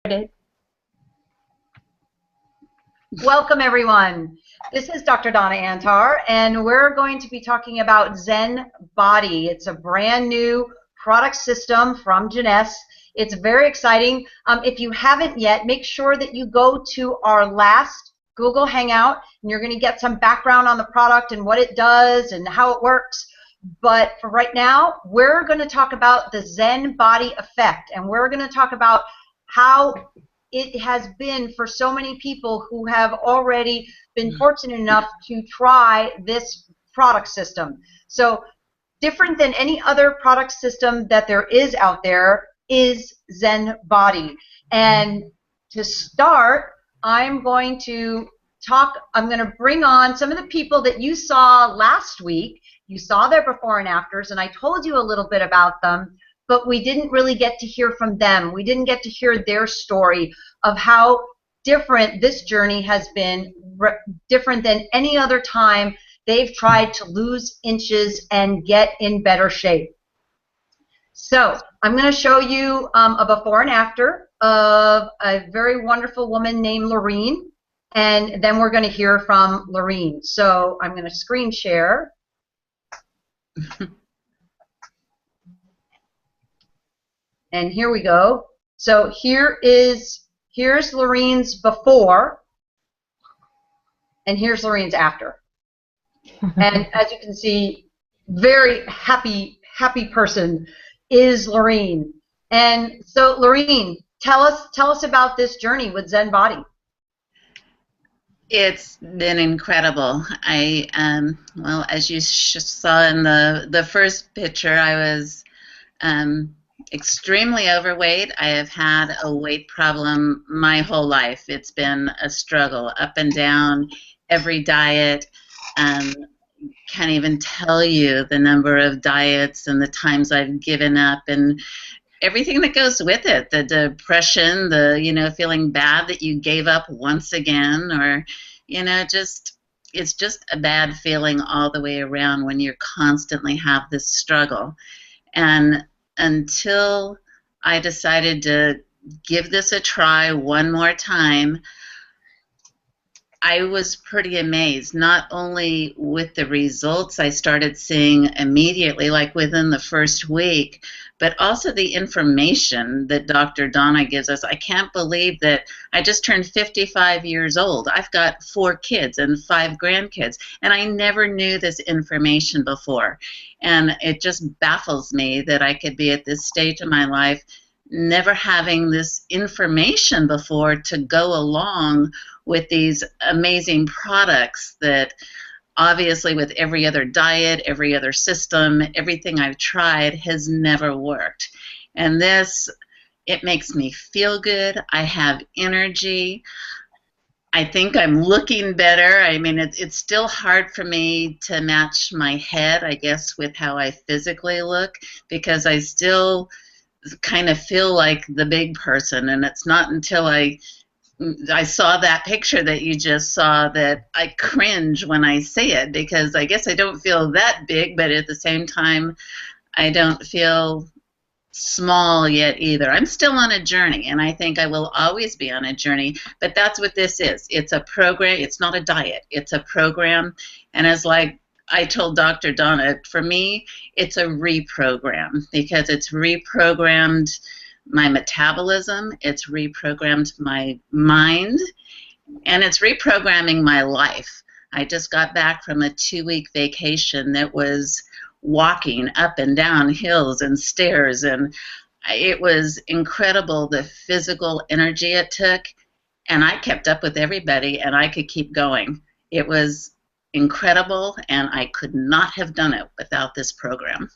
started. Welcome, everyone. This is Dr. Donna Antar, and we're going to be talking about Zen Bodi. It's a brand new product system from Jeunesse. It's very exciting. If you haven't yet, make sure that you go to our last Google Hangout, and you're going to get some background on the product and what it does and how it works. But for right now, we're going to talk about the Zen Bodi effect, and we're going to talk about how it has been for so many people who have already been fortunate enough to try this product system. So different than any other product system that there is out there is Zen Bodi. And to start, I'm going to bring on some of the people that you saw last week. You saw their before and afters, and I told you a little bit about them, but we didn't really get to hear from them. We didn't get to hear their story of how different this journey has been, different than any other time they've tried to lose inches and get in better shape. So I'm going to show you a before and after of a very wonderful woman named Lorene, and then we're going to hear from Lorene. So I'm going to screen share. And here we go. So here's Lorene's before, and here's Lorene's after. And as you can see, very happy person is Lorene. And so Lorene, tell us about this journey with Zen Bodi. It's been incredible. Well, as you saw in the first picture, I was extremely overweight. I have had a weight problem my whole life. It's been a struggle, up and down, every diet. Can't even tell you the number of diets and the times I've given up and everything that goes with it, the depression, the feeling bad that you gave up once again, or it's just a bad feeling all the way around when you constantly have this struggle. And until I decided to give this a try one more time, I was pretty amazed, not only with the results I started seeing immediately, like within the first week, but also the information that Dr. Donna gives us. I can't believe that I just turned 55 years old. I've got 4 kids and 5 grandkids, and I never knew this information before. And it just baffles me that I could be at this stage of my life never having this information before to go along with these amazing products that obviously with every other diet, every other system, everything I've tried has never worked. And this, it makes me feel good. I have energy. I think I'm looking better. I mean, it's still hard for me to match my head, I guess, with how I physically look, because I still kind of feel like the big person, and it's not until I saw that picture that you just saw that I cringe when I say it, because I guess I don't feel that big, but at the same time I don't feel small yet either. I'm still on a journey, and I think I will always be on a journey, but that's what this is. It's a program. It's not a diet. It's a program, and as like I told Dr. Donna, for me, it's a reprogram, because it's reprogrammed my metabolism, it's reprogrammed my mind, and it's reprogramming my life. I just got back from a 2-week vacation that was walking up and down hills and stairs, and it was incredible, the physical energy it took, and I kept up with everybody, and I could keep going. It was incredible, and I could not have done it without this program.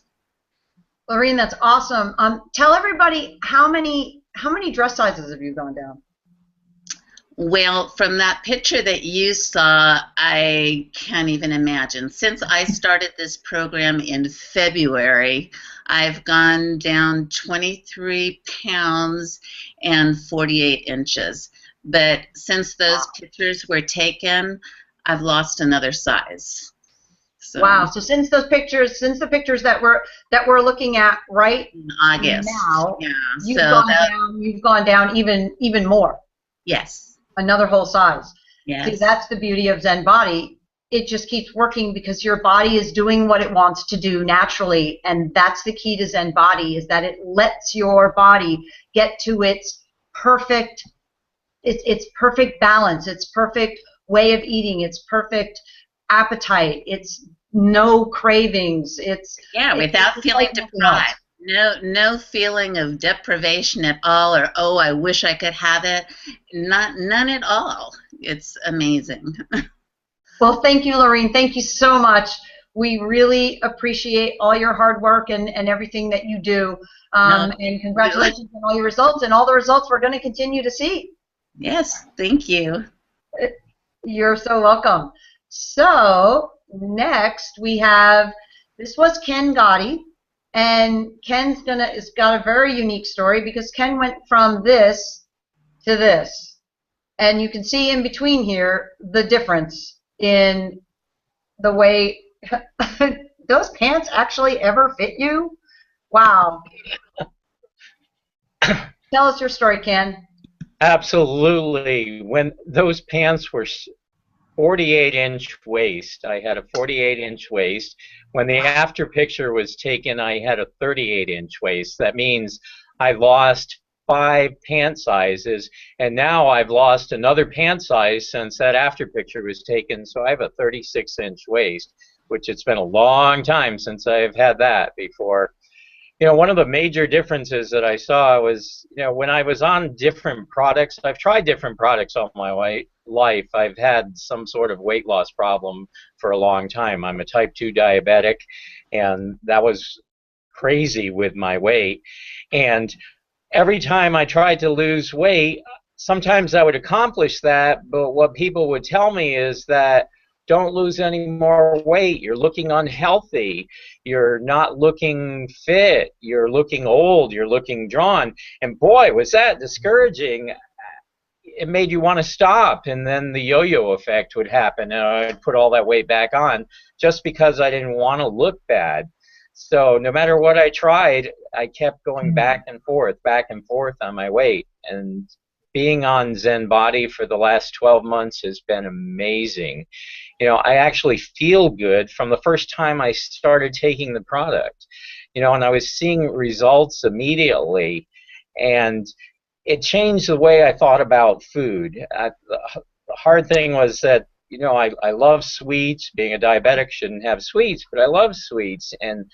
Lorene, that's awesome. Tell everybody how many dress sizes have you gone down? Well, from that picture that you saw, I can't even imagine. Since I started this program in February, I've gone down 23 pounds and 48 inches. But since those pictures were taken, I've lost another size. So wow. So since the pictures that we're looking at right in August. now, Yeah. you've gone down even more. Yes. Another whole size. Yes. See, that's the beauty of Zen Body. It just keeps working because your body is doing what it wants to do naturally, and that's the key to Zen Body, is that it lets your body get to its perfect perfect balance, its perfect way of eating, its perfect appetite, its no cravings, without it's feeling like nothing else. deprived. No feeling of deprivation at all, or oh, I wish I could have it. None at all. It's amazing. Well, thank you, Lorene. Thank you so much. We really appreciate all your hard work and everything that you do. And congratulations on all your results and all the results we're going to continue to see. Yes, thank you. You're so welcome. So next we have, this was Ken Gotti, and Ken's has got a very unique story because Ken went from this to this, and you can see in between here the difference in the way those pants actually ever fit you. Wow. Tell us your story, Ken. Absolutely. When those pants were 48-inch waist, I had a 48-inch waist. When the after picture was taken, I had a 38-inch waist. That means I lost 5 pant sizes, and now I've lost another pant size since that after picture was taken, so I have a 36-inch waist, which it's been a long time since I've had that before. You know, one of the major differences that I saw was, you know, when I was on different products, I've tried different products all my life. I've had some sort of weight loss problem for a long time. I'm a type 2 diabetic, and that was crazy with my weight. And every time I tried to lose weight, sometimes I would accomplish that, but what people would tell me is that don't lose any more weight. You're looking unhealthy. You're not looking fit. You're looking old. You're looking drawn. And boy, was that discouraging. It made you want to stop, and then the yo-yo effect would happen, and I'd put all that weight back on just because I didn't want to look bad. So no matter what I tried, I kept going back and forth on my weight. And being on Zen Bodi for the last 12 months has been amazing. You know, I actually feel good from the first time I started taking the product. You know, and I was seeing results immediately, and it changed the way I thought about food. The hard thing was that, you know, I love sweets. Being a diabetic, shouldn't have sweets, but I love sweets. And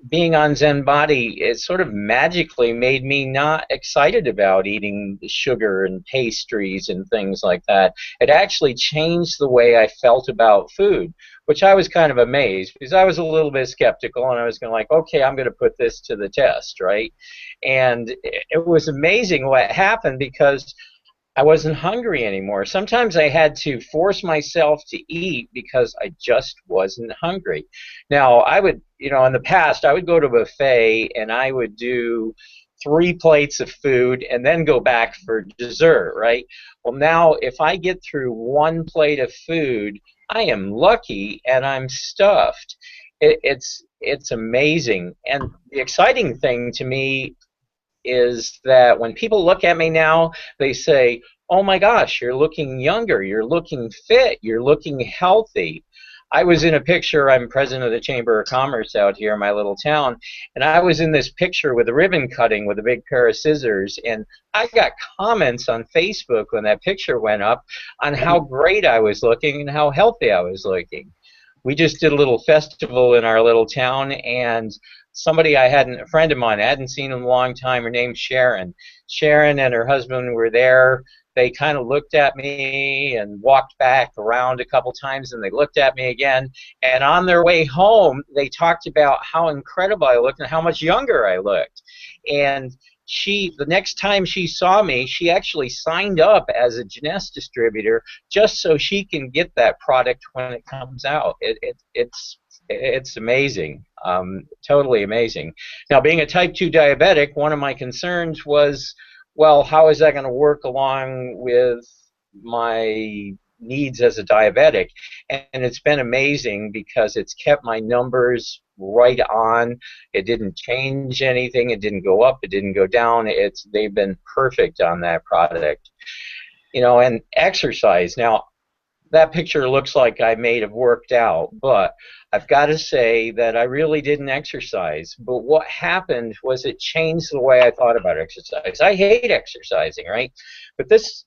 being on Zen Bodi, it sort of magically made me not excited about eating sugar and pastries and things like that. It actually changed the way I felt about food, which I was kind of amazed, because I was a little bit skeptical, and I was going like, okay, I'm going to put this to the test, right? And it was amazing what happened, because I wasn't hungry anymore. Sometimes I had to force myself to eat because I just wasn't hungry. Now, I would, you know, in the past, I would go to a buffet and I would do 3 plates of food and then go back for dessert, right? Well, now, if I get through 1 plate of food, I am lucky and I'm stuffed. It's amazing. And the exciting thing to me is that when people look at me now, they say, oh my gosh, you're looking younger, you're looking fit, you're looking healthy. I was in a picture, I'm president of the Chamber of Commerce out here in my little town, and I was in this picture with a ribbon cutting with a big pair of scissors, and I got comments on Facebook when that picture went up on how great I was looking and how healthy I was looking. We just did a little festival in our little town, and somebody a friend of mine, I hadn't seen in a long time, her name's Sharon. Sharon and her husband were there. They kind of looked at me and walked back around a couple times, and they looked at me again. And on their way home, they talked about how incredible I looked and how much younger I looked. And the next time she saw me, she actually signed up as a Jeunesse distributor just so she can get that product when it comes out. It's amazing, totally amazing. Now, being a type 2 diabetic, one of my concerns was, well, how is that going to work along with my needs as a diabetic. And it's been amazing because it's kept my numbers right on. It didn't change anything. It didn't go up. It didn't go down. They've been perfect on that product. You know, and exercise. Now, that picture looks like I may have worked out, but I've got to say that I really didn't exercise. But what happened was it changed the way I thought about exercise. I hate exercising, right? But this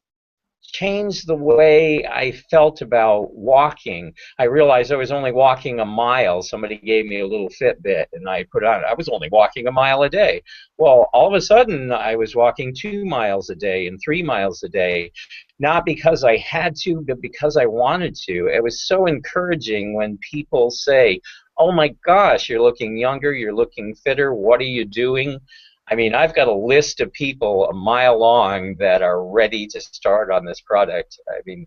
changed the way I felt about walking. I realized I was only walking a mile. Somebody gave me a little Fitbit, and I put on, I was only walking a mile a day. Well, all of a sudden, I was walking 2 miles a day and 3 miles a day, not because I had to, but because I wanted to. It was so encouraging when people say, oh my gosh, you're looking younger, you're looking fitter, what are you doing? I mean, I've got a list of people a mile long that are ready to start on this product. I mean,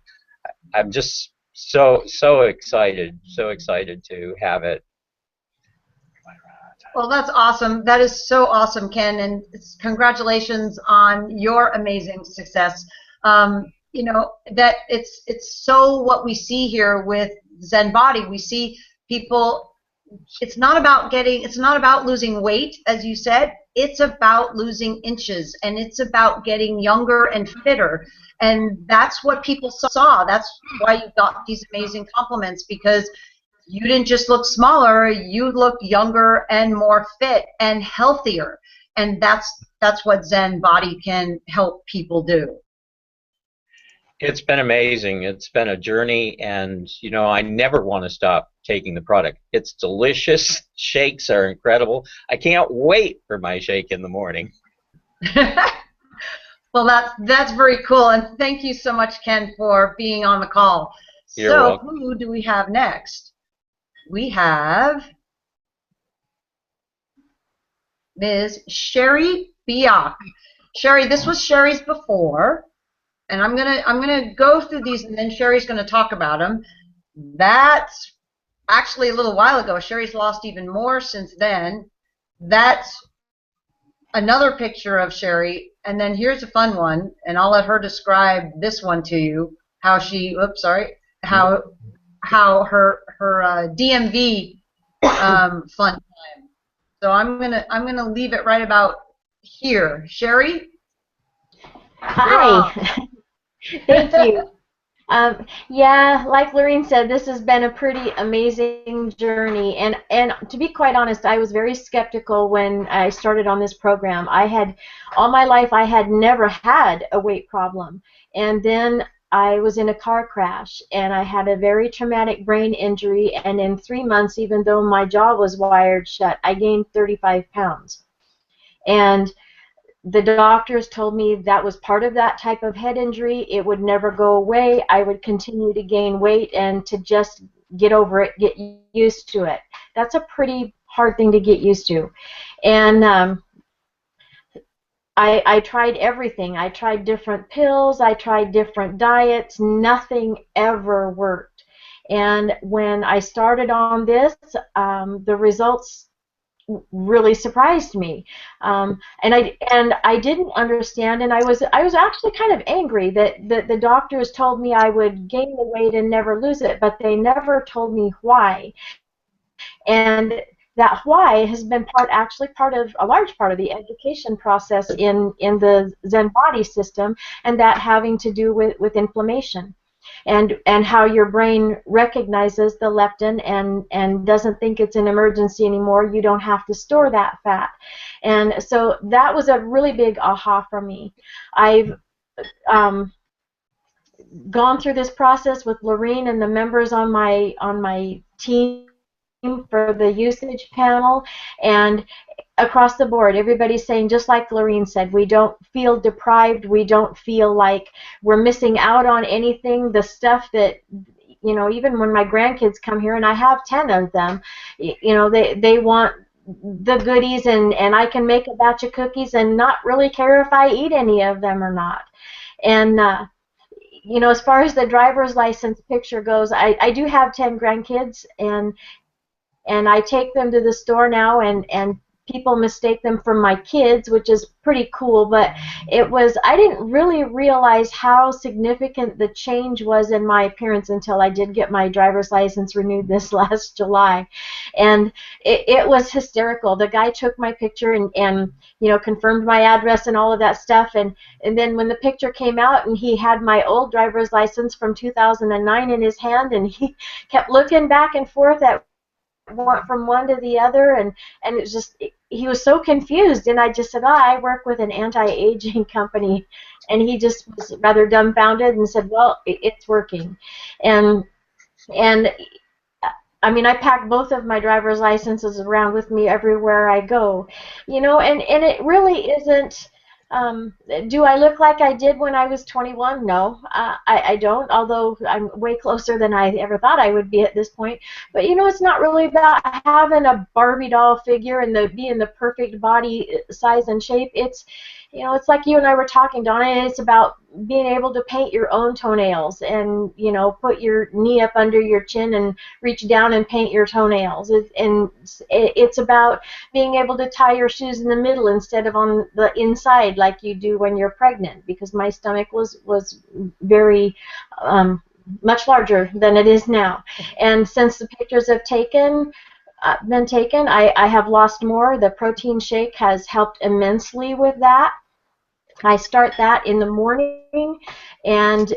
I'm just so excited to have it. Well, that's awesome. That is so awesome, Ken, and congratulations on your amazing success. You know, that it's so what we see here with Zen Body. We see people. It's not about losing weight, as you said. It's about losing inches, and it's about getting younger and fitter. And that's what people saw. That's why you got these amazing compliments, because you didn't just look smaller, you looked younger and more fit and healthier. And that's what Zen Body can help people do. It's been amazing. It's been a journey, and you know, I never want to stop taking the product. It's delicious. Shakes are incredible. I can't wait for my shake in the morning. Well, that's very cool, and thank you so much, Ken, for being on the call. You're so welcome. Who do we have next? We have Ms. Sherry Biak. Sherry, this was Sherry's before. And I'm gonna go through these, and then Sherry's gonna talk about them. That's actually a little while ago. Sherry's lost even more since then. That's another picture of Sherry, and then here's a fun one, and I'll let her describe this one to you. How she, how her DMV fun time. So I'm gonna leave it right about here. Sherry. Hi. Thank you. Yeah, like Lorene said, this has been a pretty amazing journey, and to be quite honest, I was very skeptical when I started on this program. All my life I had never had a weight problem, and then I was in a car crash, and I had a very traumatic brain injury, and in 3 months, even though my jaw was wired shut, I gained 35 pounds. And the doctors told me that was part of that type of head injury. It would never go away. I would continue to gain weight and to just get over it, get used to it. That's a pretty hard thing to get used to. And I tried everything. I tried different pills. I tried different diets. Nothing ever worked. And when I started on this, the results really surprised me, and I didn't understand, and I was actually kind of angry that the doctors told me I would gain the weight and never lose it, but they never told me why. And that why has been a large part of the education process in the Zen Body system, and that having to do with inflammation. And how your brain recognizes the leptin and doesn't think it's an emergency anymore. You don't have to store that fat. And so that was a really big aha for me. I've gone through this process with Lorene and the members on my team for the usage panel, and across the board, everybody's saying, just like Lorene said, we don't feel deprived, we don't feel like we're missing out on anything. The stuff that, you know, even when my grandkids come here, and I have 10 of them, you know, they want the goodies, and I can make a batch of cookies and not really care if I eat any of them or not. And you know, as far as the driver's license picture goes, I do have 10 grandkids, and I take them to the store now, and people mistake them for my kids, which is pretty cool, but I didn't really realize how significant the change was in my appearance until I did get my driver's license renewed this last July. And it was hysterical. The guy took my picture and confirmed my address and all of that stuff, and then when the picture came out and he had my old driver's license from 2009 in his hand, and he kept looking back and forth from one to the other, and it was just, he was so confused, and I just said, I work with an anti-aging company, and he just was rather dumbfounded and said, well, it's working. And I mean, I pack both of my driver's licenses around with me everywhere I go, and it really isn't. Do I look like I did when I was 21? No, I don't, although I'm way closer than I ever thought I would be at this point. But it's not really about having a Barbie doll figure and being the perfect body size and shape. It's like you and I were talking, Donna, and it's about being able to paint your own toenails and, put your knee up under your chin and reach down and paint your toenails. It's about being able to tie your shoes in the middle instead of on the inside like you do when you're pregnant, because my stomach was very much larger than it is now. And since the pictures have been taken, I have lost more. The protein shake has helped immensely with that. I start that in the morning, and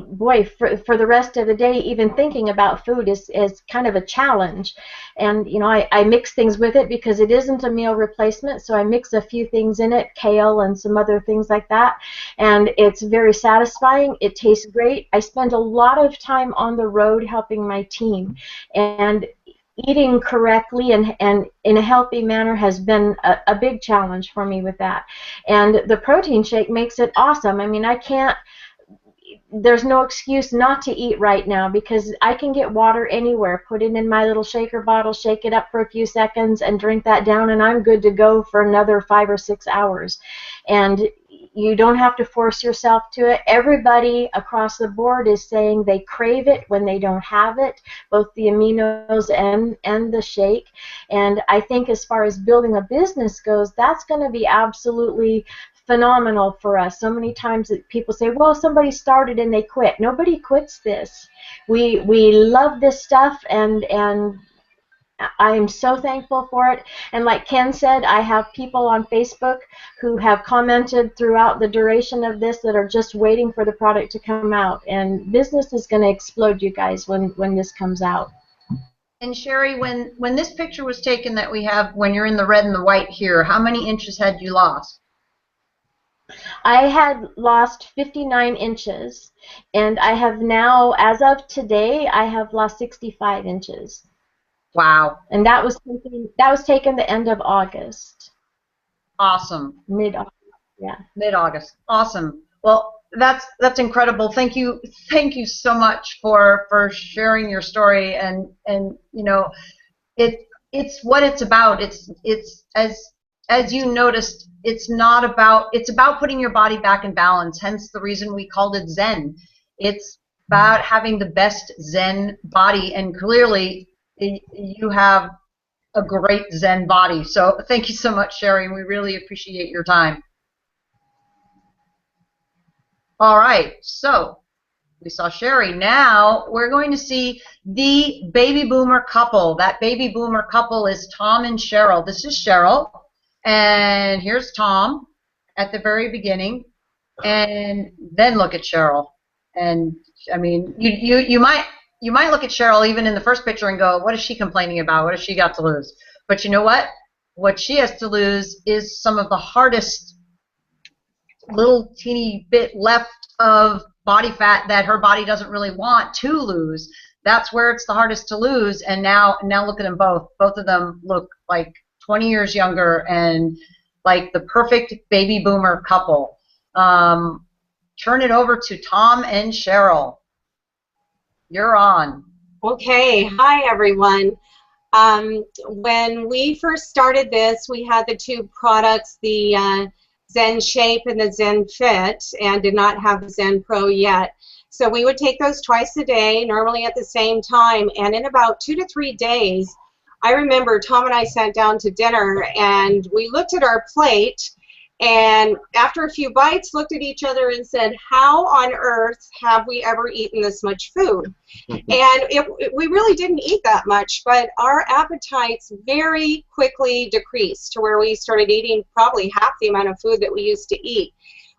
boy, for the rest of the day, even thinking about food is kind of a challenge. And I mix things with it because it isn't a meal replacement, so I mix a few things in it, kale and some other things like that, and it's very satisfying. It tastes great. I spend a lot of time on the road helping my team, and eating correctly and in a healthy manner has been a big challenge for me with that. And the protein shake makes it awesome. I mean, there's no excuse not to eat right now, because I can get water anywhere, put it in my little shaker bottle, shake it up for a few seconds, and drink that down, and I'm good to go for another 5 or 6 hours. And you don't have to force yourself to it. Everybody across the board is saying they crave it when they don't have it, both the aminos and the shake. And I think as far as building a business goes, that's going to be absolutely phenomenal for us. So many times that people say, well, somebody started and they quit. Nobody quits this. We love this stuff, and I am so thankful for it. And like Ken said, I have people on Facebook who have commented throughout the duration of this that are just waiting for the product to come out. And business is going to explode, you guys, when this comes out. And Sherry, when this picture was taken that we have, when you're in the red and the white here, how many inches had you lost? I had lost 59 inches, and I have now, as of today, I have lost 65 inches. Wow. And that was taken the end of August. Awesome. Mid-August, yeah. Mid-August. Awesome. Well, that's incredible. Thank you so much for sharing your story, and it's what it's about. It's as you noticed, it's about putting your body back in balance, hence the reason we called it Zen. It's about having the best Zen body, and clearly you have a great Zen body. So thank you so much, Sherry. We really appreciate your time. All right, so we saw Sherry. Now we're going to see the baby boomer couple. That baby boomer couple is Tom and Cheryl. This is Cheryl, and here's Tom at the very beginning, and then look at Cheryl. And I mean, you might look at Cheryl even in the first picture and go, what is she complaining about? What has she got to lose? But you know what? What she has to lose is some of the hardest little teeny bit left of body fat that her body doesn't really want to lose. That's where it's the hardest to lose. And now look at them both. Both of them look like 20 years younger and like the perfect baby boomer couple. Turn it over to Tom and Cheryl. You're on. Okay. Hi, everyone. When we first started this, we had the two products, the Zen Shape and the Zen Fit, and did not have the Zen Pro yet. So we would take those twice a day, normally at the same time, and in about 2 to 3 days, I remember Tom and I sat down to dinner, and we looked at our plate, and after a few bites looked at each other and said, how on earth have we ever eaten this much food? And we really didn't eat that much, but our appetites very quickly decreased to where we started eating probably half the amount of food that we used to eat.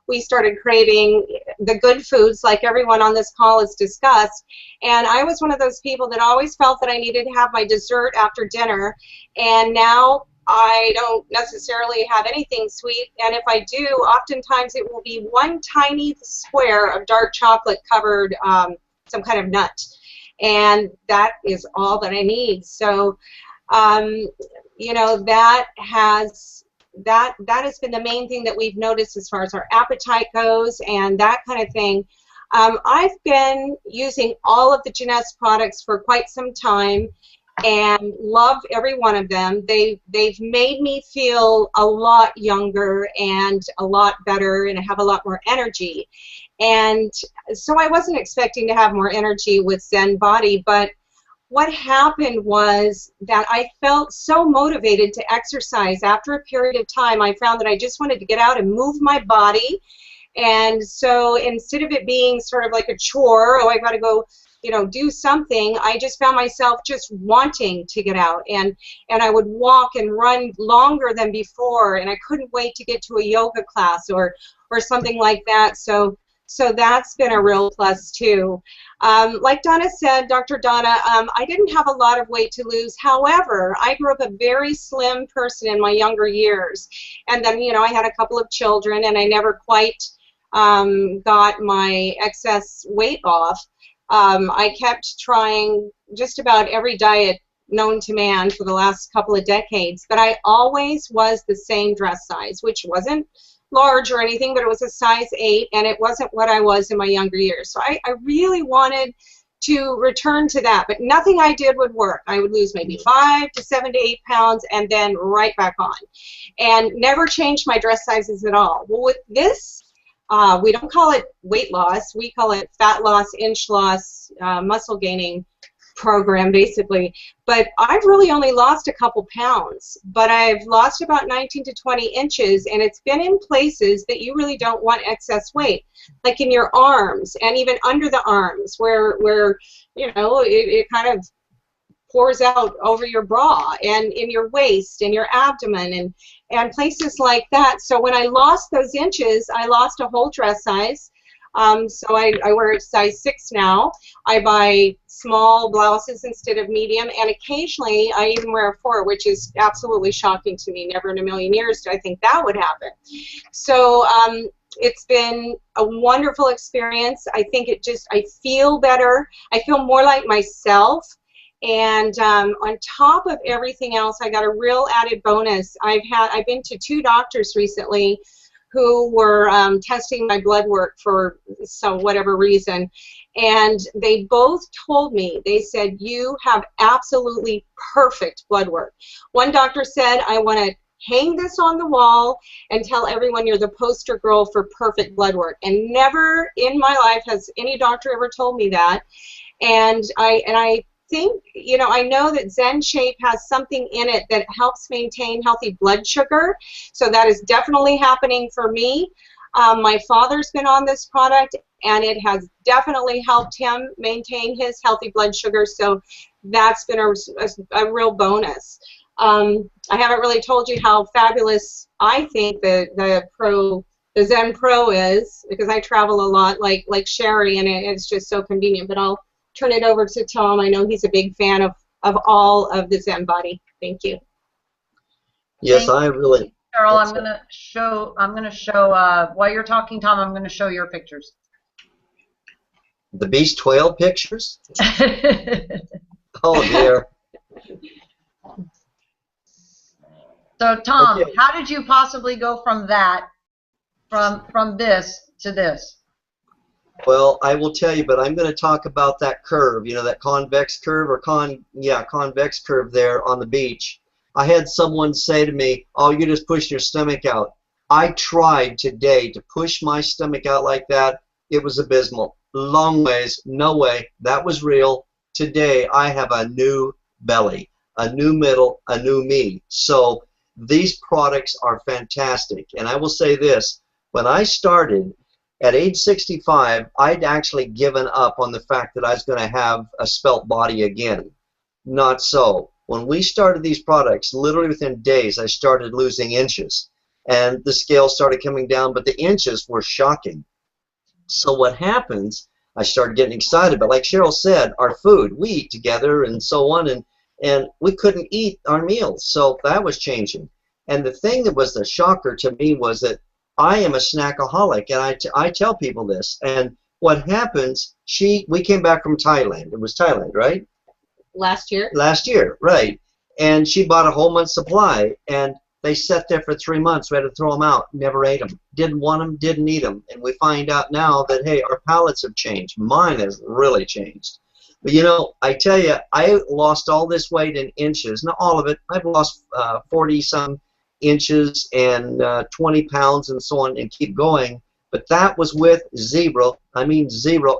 We started craving the good foods like everyone on this call has discussed, and I was one of those people that always felt that I needed to have my dessert after dinner, and now I don't necessarily have anything sweet, and if I do, oftentimes it will be one tiny square of dark chocolate covered some kind of nut, and that is all that I need. So you know, that has been the main thing that we've noticed as far as our appetite goes and that kind of thing. I've been using all of the Jeunesse products for quite some time and love every one of them. They've made me feel a lot younger and a lot better, and I have a lot more energy. And so I wasn't expecting to have more energy with Zen Bodi, but what happened was that I felt so motivated to exercise. After a period of time, I found that I just wanted to get out and move my body. And so instead of it being sort of like a chore, oh, I got to go, you know, do something, I just found myself just wanting to get out. And I would walk and run longer than before, and I couldn't wait to get to a yoga class or something like that. So that's been a real plus too. Like Donna said, Dr. Donna, I didn't have a lot of weight to lose. However, I grew up a very slim person in my younger years. And then, you know, I had a couple of children, and I never quite got my excess weight off. I kept trying just about every diet known to man for the last couple of decades, but I always was the same dress size, which wasn't large or anything, but it was a size 8, and it wasn't what I was in my younger years. So I really wanted to return to that, but nothing I did would work. I would lose maybe 5 to 7 to 8 pounds and then right back on, and never changed my dress sizes at all. Well, with this, we don't call it weight loss, we call it fat loss, inch loss, muscle gaining program basically, but I've really only lost a couple pounds, but I've lost about 19 to 20 inches, and it's been in places that you really don't want excess weight, like in your arms and even under the arms where you know, it kind of pours out over your bra, and in your waist and your abdomen and places like that. So when I lost those inches, I lost a whole dress size. So I wear a size 6 now. I buy small blouses instead of medium, and occasionally I even wear a 4, which is absolutely shocking to me. Never in a million years did I think that would happen. So it's been a wonderful experience. I think I feel better. I feel more like myself. And on top of everything else, I got a real added bonus. I've been to 2 doctors recently who were testing my blood work for whatever reason, and they both told me, they said, you have absolutely perfect blood work. One doctor said, I want to hang this on the wall and tell everyone you're the poster girl for perfect blood work. And never in my life has any doctor ever told me that. And I think, you know, I know that Zen Shape has something in it that helps maintain healthy blood sugar, so that is definitely happening for me. My father's been on this product, and it has definitely helped him maintain his healthy blood sugar, so that's been a real bonus. I haven't really told you how fabulous I think the Zen Pro is, because I travel a lot like Sherry, and it's just so convenient. But I'll turn it over to Tom. I know he's a big fan of all of the Zen Bodi. Thank you. Yes, I really. Cheryl, I'm gonna show. While you're talking, Tom, I'm gonna show your pictures. The beast whale pictures. Oh dear. So Tom, Okay. how did you possibly go from that, from this to this? Well, I will tell you, but I'm going to talk about that curve, you know, that convex curve or convex curve there on the beach. I had someone say to me, oh, you just push your stomach out. I tried today to push my stomach out like that. It was abysmal. Long ways, no way. That was real. Today, I have a new belly. a new middle, a new me. So these products are fantastic. And I will say this, when I started at age 65, I'd actually given up on the fact that I was going to have a spelt body again. Not so. When we started these products, literally within days, I started losing inches. And the scale started coming down, but the inches were shocking. So what happens, I started getting excited. But like Cheryl said, our food, we eat together and so on, and we couldn't eat our meals. So that was changing. And the thing that was the shocker to me was that I am a snackaholic, and I tell people this. And what happens, we came back from Thailand. It was Thailand, right? Last year. Last year, right. And she bought a whole month's supply, and they sat there for 3 months. We had to throw them out. Never ate them. Didn't want them, didn't eat them. And we find out now that, hey, our palates have changed. Mine has really changed. But, you know, I tell you, I lost all this weight in inches. Not all of it. I've lost 40-some inches and 20 pounds and so on, and keep going. But that was with zero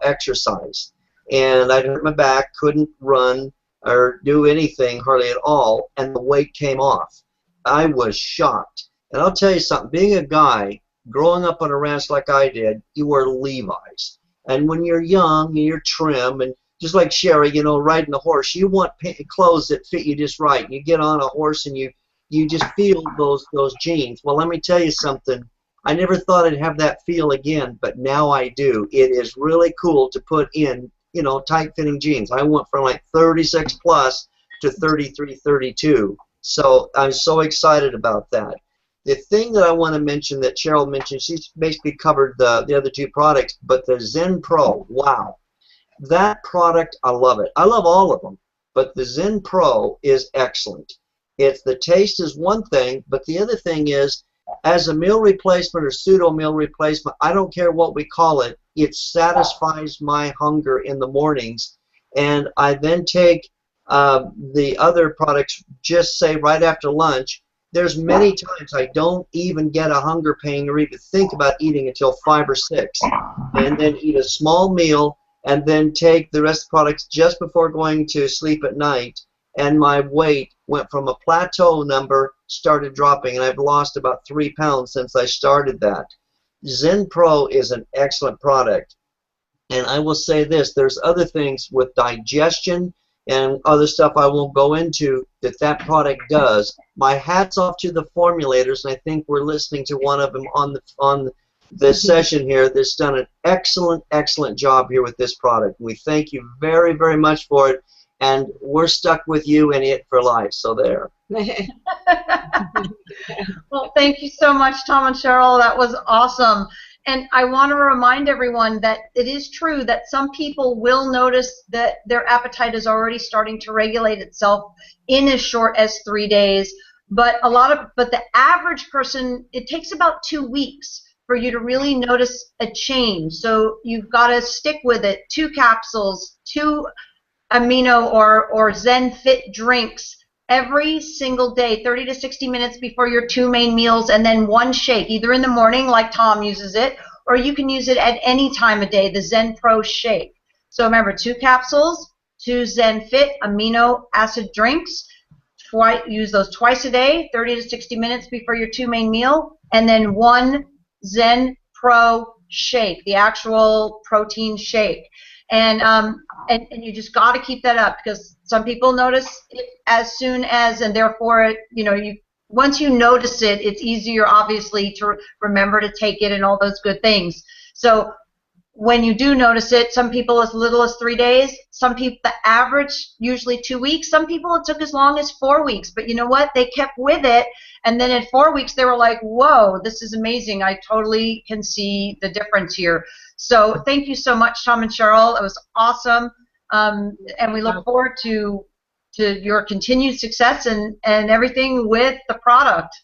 exercise. And I'd hurt my back, couldn't run or do anything hardly at all, and the weight came off. I was shocked. And I'll tell you something, being a guy, growing up on a ranch like I did, you wear Levi's. And when you're young and you're trim, and just like Sherry, you know, riding a horse, you want clothes that fit you just right. You get on a horse and you just feel those jeans. Well, let me tell you something. I never thought I'd have that feel again, but now I do. It is really cool to put in, you know, tight-fitting jeans. I went from like 36 plus to 33, 32. So I'm so excited about that. The thing that I want to mention that Cheryl mentioned, she's basically covered the other two products, but the Zen Pro, wow. That product, I love it. I love all of them, but the Zen Pro is excellent. The taste is one thing, but the other thing is, as a meal replacement or pseudo meal replacement, I don't care what we call it, it satisfies my hunger in the mornings. And I then take the other products, just say right after lunch. There's many times I don't even get a hunger pain or even think about eating until 5 or 6, and then eat a small meal and then take the rest of the products just before going to sleep at night. And my weight went from a plateau number, started dropping, and I've lost about 3 pounds since I started that. Zen Pro is an excellent product. And I will say this, there's other things with digestion and other stuff I won't go into that product does. My hat's off to the formulators, and I think we're listening to one of them on this session here that's done an excellent, excellent job here with this product. We thank you very, very much for it. And we're stuck with you and it for life, so there. Well, thank you so much, Tom and Cheryl. That was awesome. And I want to remind everyone that it is true that some people will notice that their appetite is already starting to regulate itself in as short as 3 days. But the average person, it takes about 2 weeks for you to really notice a change. So you've got to stick with it. 2 capsules, 2 amino or Zen Fit drinks every single day, 30 to 60 minutes before your 2 main meals, and then 1 shake, either in the morning like Tom uses it, or you can use it at any time of day, the Zen Pro shake. So remember, 2 capsules, 2 Zen Fit amino acid drinks, use those twice a day, 30 to 60 minutes before your 2 main meal, and then 1 Zen Pro shake, the actual protein shake. And you just got to keep that up, because some people notice it as soon as, and therefore, once you notice it, it's easier, obviously, to remember to take it and all those good things. So when you do notice it, some people as little as 3 days, some people, the average, usually 2 weeks, some people it took as long as 4 weeks. But you know what? They kept with it, and then in 4 weeks, they were like, whoa, this is amazing. I totally can see the difference here. So thank you so much, Tom and Cheryl. It was awesome, and we look forward to your continued success and everything with the product.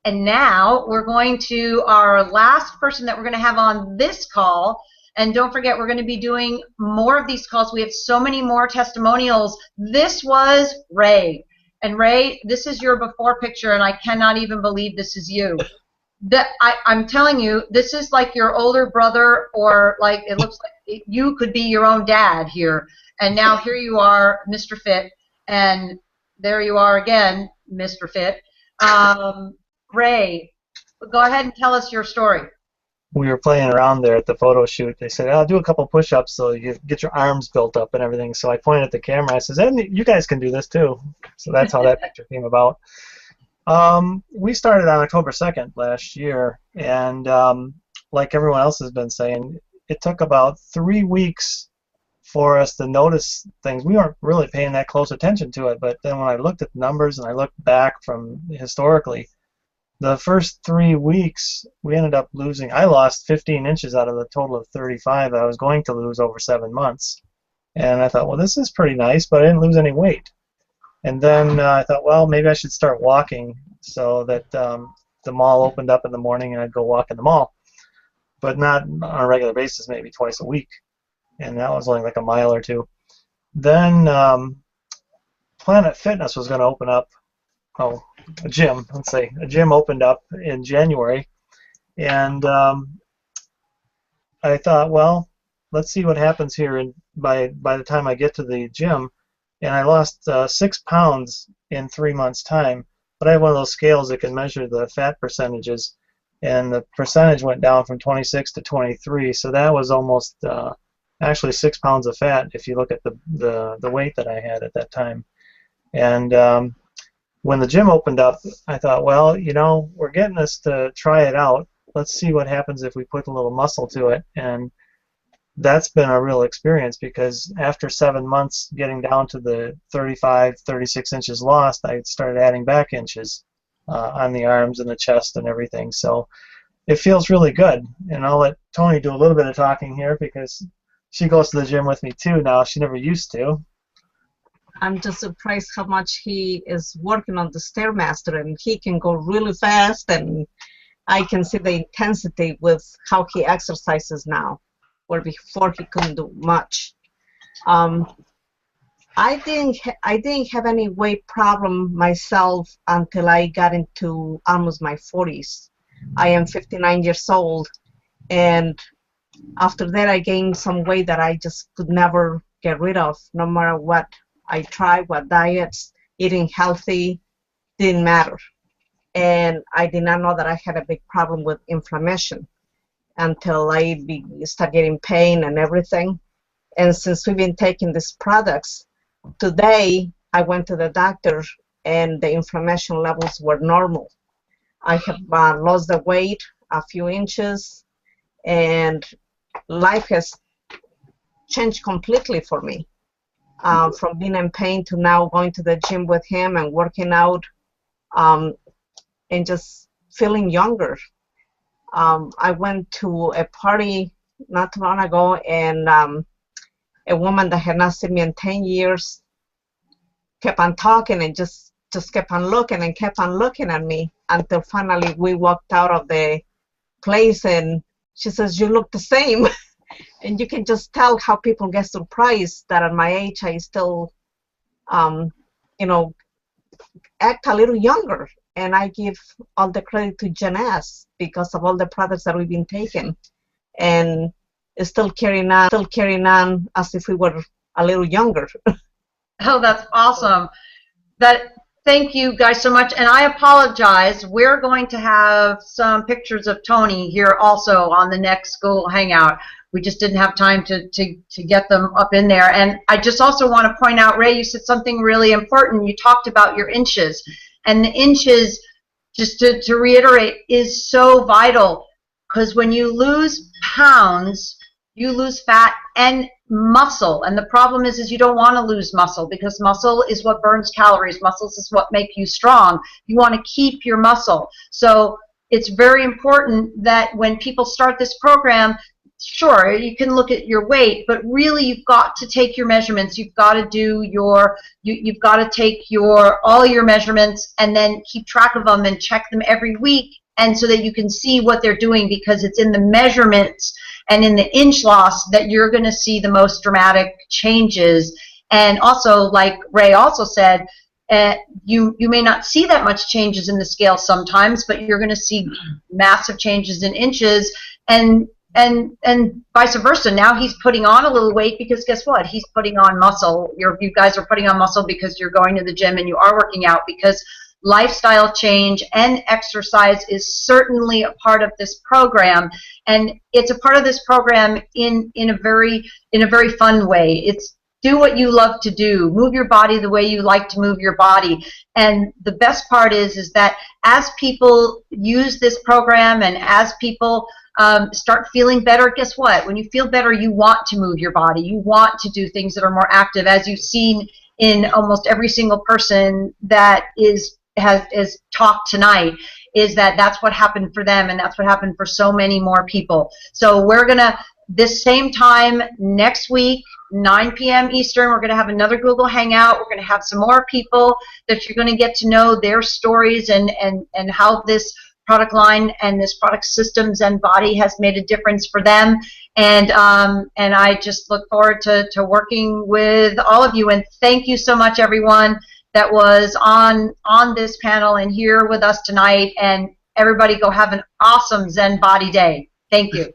And now we're going to our last person that we're going to have on this call. And don't forget, we're going to be doing more of these calls. We have so many more testimonials. This was Ray. And Ray, this is your before picture, and I cannot even believe this is you. I'm telling you, this is like your older brother, or like it looks like you could be your own dad here. And now here you are, Mr. Fit, and there you are again, Mr. Fit. Ray, go ahead and tell us your story. We were playing around there at the photo shoot. They said, "I'll do a couple push-ups so you get your arms built up and everything." So I pointed at the camera. I says, "And you guys can do this too." So that's how that picture came about. We started on October 2nd last year, and like everyone else has been saying, it took about 3 weeks for us to notice things. We weren't really paying that close attention to it, but then when I looked at the numbers and I looked back from historically, the first 3 weeks we ended up losing. I lost 15 inches out of the total of 35 that I was going to lose over 7 months. And I thought, well, this is pretty nice, but I didn't lose any weight. And then I thought, well, maybe I should start walking, so that the mall opened up in the morning and I'd go walk in the mall, but not on a regular basis, maybe twice a week. And that was only like a mile or two. Then Planet Fitness was going to open up. Oh, a gym. Let's say a gym opened up in January, and I thought, well, let's see what happens here. And by the time I get to the gym, and I lost 6 pounds in 3 months' time. But I have one of those scales that can measure the fat percentages, and the percentage went down from 26 to 23. So that was almost actually 6 pounds of fat if you look at the weight that I had at that time. And when the gym opened up, I thought, well, you know, we're getting us to try it out. Let's see what happens if we put a little muscle to it. And that's been a real experience, because after 7 months getting down to the 35, 36 inches lost, I started adding back inches on the arms and the chest and everything. So it feels really good. And I'll let Tony do a little bit of talking here, because she goes to the gym with me too now. She never used to. I'm just surprised how much he is working on the Stairmaster, and he can go really fast, and I can see the intensity with how he exercises now, where before he couldn't do much. I didn't have any weight problem myself until I got into almost my 40s. I am 59 years old, and after that I gained some weight that I just could never get rid of, no matter what I tried, what diets, eating healthy, didn't matter. And I did not know that I had a big problem with inflammation until I started getting pain and everything. And since we've been taking these products, today I went to the doctor and the inflammation levels were normal. I have lost the weight a few inches, and life has changed completely for me. From being in pain to now going to the gym with him and working out, and just feeling younger. I went to a party not too long ago, and a woman that had not seen me in 10 years kept on talking and just kept on looking and kept on looking at me until finally we walked out of the place, and she says, "You look the same." And you can just tell how people get surprised that at my age I still, you know, act a little younger. And I give all the credit to Zen because of all the products that we've been taking, and it's still carrying on as if we were a little younger. Oh, that's awesome. Thank you guys so much. And I apologize. We're going to have some pictures of Tony here also on the next school hangout. We just didn't have time to get them up in there. And I just also want to point out, Ray, you said something really important. You talked about your inches. And the inches, just to reiterate, is so vital, because when you lose pounds, you lose fat and muscle. And the problem is you don't want to lose muscle, because muscle is what burns calories. Muscles is what make you strong. You want to keep your muscle. So it's very important that when people start this program, sure, you can look at your weight, but really you've got to take your measurements. You've got to do you've got to take all your measurements and then keep track of them and check them every week, and so that you can see what they're doing, because it's in the measurements and in the inch loss that you're going to see the most dramatic changes. And also, like Ray also said, you may not see that much changes in the scale sometimes, but you're going to see massive changes in inches. And and vice versa. Now he's putting on a little weight because guess what? He's putting on muscle. You guys are putting on muscle because you're going to the gym and you are working out, because lifestyle change and exercise is certainly a part of this program, and it's a part of this program in a very fun way. It's do what you love to do, move your body the way you like to move your body. And the best part is that as people use this program and as people start feeling better, guess what? When you feel better, you want to move your body. You want to do things that are more active, as you've seen in almost every single person that has talked tonight, is that's what happened for them, and that's what happened for so many more people. So we're going to, this same time next week, 9 p.m. Eastern, we're going to have another Google Hangout. We're going to have some more people that you're going to get to know their stories and how this product line and this product system, Zen Bodi, has made a difference for them. And I just look forward to working with all of you. And thank you so much, everyone that was on this panel and here with us tonight. And everybody go have an awesome Zen Bodi day. Thank you.